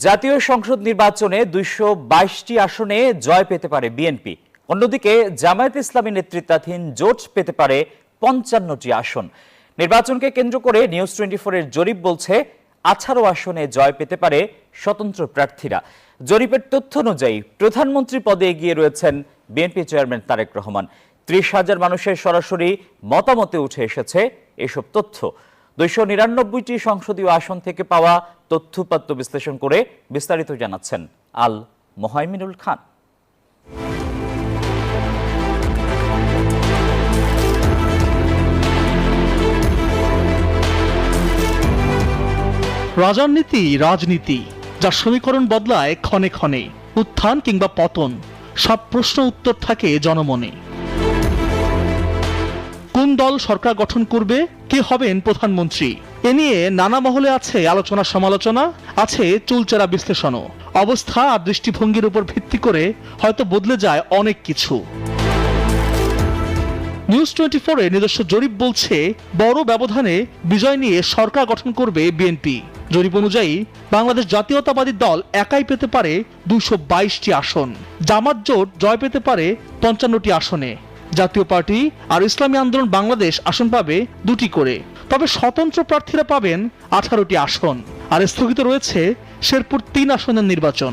জাতীয় সংসদ নির্বাচনে ২২২টি আসনে জয় পেতে পারে বিএনপি। অন্যদিকে জামায়াত ইসলামী নেতৃত্বাধীন জোট পেতে পারে ৫৫টি আসন। নির্বাচনকে কেন্দ্র করে নিউজ 24 এর জরিপ বলছে ১৮ আসনে জয় পেতে পারে স্বতন্ত্র প্রার্থীরা। জরিপের তথ্য অনুযায়ী প্রধানমন্ত্রী পদে এগিয়ে রয়েছেন বিএনপি চেয়ারম্যান তারেক রহমান। ৩০,০০০ মানুষের সরাসরি মতামতে উঠে এসেছে এসব তথ্য। ২৯৯টি সংসদীয় আসন থেকে পাওয়া তথ্যপাত্র বিশ্লেষণ করে বিস্তারিত জানাচ্ছেন আল মোহাইমিনুল খান। রাজনীতি রাজনীতি, যার সমীকরণ বদলায় ক্ষণে ক্ষণে, উত্থান কিংবা পতন, সব প্রশ্ন উত্তর থাকে জনমনে। কোন দল সরকার গঠন করবে, কে হবেন প্রধানমন্ত্রী, এ নিয়ে নানা মহলে আছে আলোচনা সমালোচনা, আছে চুলচেরা বিশ্লেষণও। অবস্থা আর দৃষ্টিভঙ্গির উপর ভিত্তি করে হয়তো বদলে যায় অনেক কিছু। নিউজ 24 এর নিজস্ব জরিপ বলছে বড় ব্যবধানে বিজয় নিয়ে সরকার গঠন করবে বিএনপি। জরিপ অনুযায়ী বাংলাদেশ জাতীয়তাবাদী দল একাই পেতে পারে ২২২টি আসন। জামাত জোট জয় পেতে পারে ৫৫টি আসনে। জাতীয় পার্টি আর ইসলামী আন্দোলন বাংলাদেশ আসন পাবে ২টি করে। তবে স্বতন্ত্র প্রার্থীরা পাবেন ১৮টি আসন। আর স্থগিত রয়েছে শেরপুর ৩ আসনের নির্বাচন।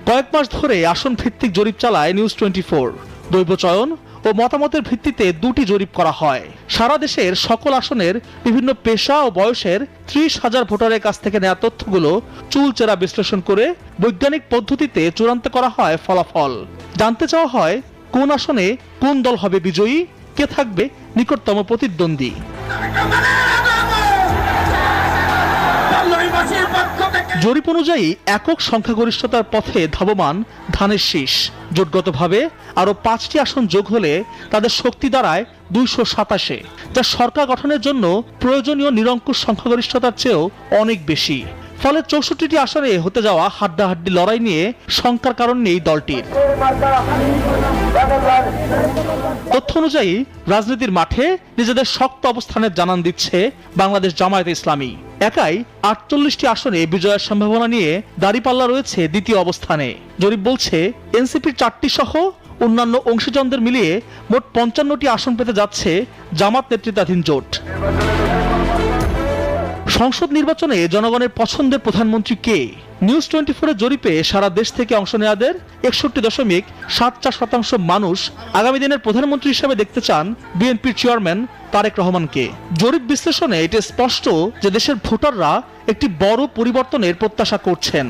কয়েক মাস ধরে আসন ভিত্তিক জরিপ চালায় নিউজ 24। দৈব চয়ন ও মতামতের ভিত্তিতে ২টি জরিপ করা হয়। সারা দেশের সকল আসনের বিভিন্ন পেশা ও বয়সের ৩০,০০০ ভোটারের কাছ থেকে নেওয়া তথ্যগুলো চুলচেরা বিশ্লেষণ করে বৈজ্ঞানিক পদ্ধতিতে চূড়ান্ত করা হয় ফলাফল। জানতে চাওয়া হয় কোন আসনে কোন দল হবে বিজয়ী, কে থাকবে নিকটতম প্রতিদ্বন্দ্বী। জরিপ অনুযায়ী একক সংখ্যাগরিষ্ঠতার পথে ধাবমান ধানের শীষ। জোটগতভাবে আরো ৫টি আসন যোগ হলে তাদের শক্তি দাঁড়ায় ২২৭, যা সরকার গঠনের জন্য প্রয়োজনীয় নিরঙ্কুশ সংখ্যাগরিষ্ঠতার চেয়েও অনেক বেশি। ফলে ৬৪টি আসনে হতে যাওয়া হাড্ডাহাড্ডি লড়াই নিয়ে শঙ্কার কারণ নেই দলটির। তথ্য অনুযায়ী রাজনীতির মাঠে নিজেদের শক্ত অবস্থানের জানান দিচ্ছে বাংলাদেশ জামায়াত ইসলামী। একাই ৪৮টি আসনে বিজয়ের সম্ভাবনা নিয়ে দাঁড়িপাল্লা রয়েছে দ্বিতীয় অবস্থানে। জরিপ বলছে এনসিপির ৪টি সহ অন্যান্য অংশীজনদের মিলিয়ে মোট ৫৫টি আসন পেতে যাচ্ছে জামাত নেতৃত্বাধীন জোট। সংসদ নির্বাচনে জনগণের পছন্দের প্রধানমন্ত্রী কে? নিউজ 24 এর জরিপে সারা দেশ থেকে অংশ নেওয়াদের ৬১.৭৪% মানুষ আগামী দিনের প্রধানমন্ত্রী হিসেবে দেখতে চান বিএনপির চেয়ারম্যান তারেক রহমানকে। জরিপ বিশ্লেষণে এটা স্পষ্ট যে দেশের ভোটাররা একটি বড় পরিবর্তনের প্রত্যাশা করছেন।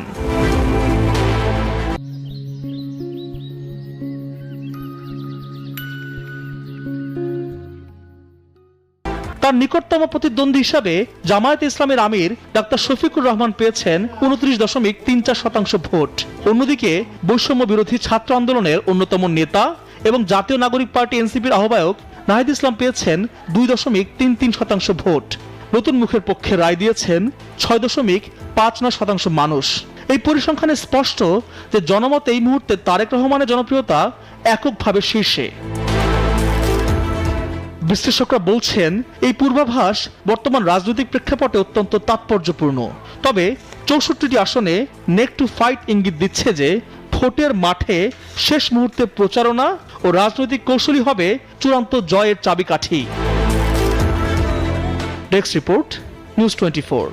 তার নিকটতম প্রতিদ্বন্দ্বী হিসাবে জামায়াত ইসলামের আমির ডাক্তার শফিকুর রহমান পেয়েছেন ২৯.৩৪% ভোট। অন্যদিকে বৈষম্য বিরোধী ছাত্র আন্দোলনের অন্যতম নেতা এবং জাতীয় নাগরিক পার্টি এনসিপির আহ্বায়ক নাহিদ ইসলাম পেয়েছেন ২.৩৩% ভোট। নতুন মুখের পক্ষে রায় দিয়েছেন ৬.৫৯% মানুষ। এই পরিসংখ্যানে স্পষ্ট যে জনমত এই মুহূর্তে তারেক রহমানের জনপ্রিয়তা এককভাবে শীর্ষে। বিশ্লেষকরা বলছেন এই পূর্বাভাস বর্তমান রাজনৈতিক প্রেক্ষাপটে অত্যন্ত তাৎপর্যপূর্ণ। তবে ৬৪টি আসনে নেক টু ফাইট ইঙ্গিত দিচ্ছে যে ভোটের মাঠে শেষ মুহূর্তে প্রচারণা ও রাজনৈতিক কৌশলী হবে চূড়ান্ত জয়ের চাবিকাঠি। Desk report, news 24।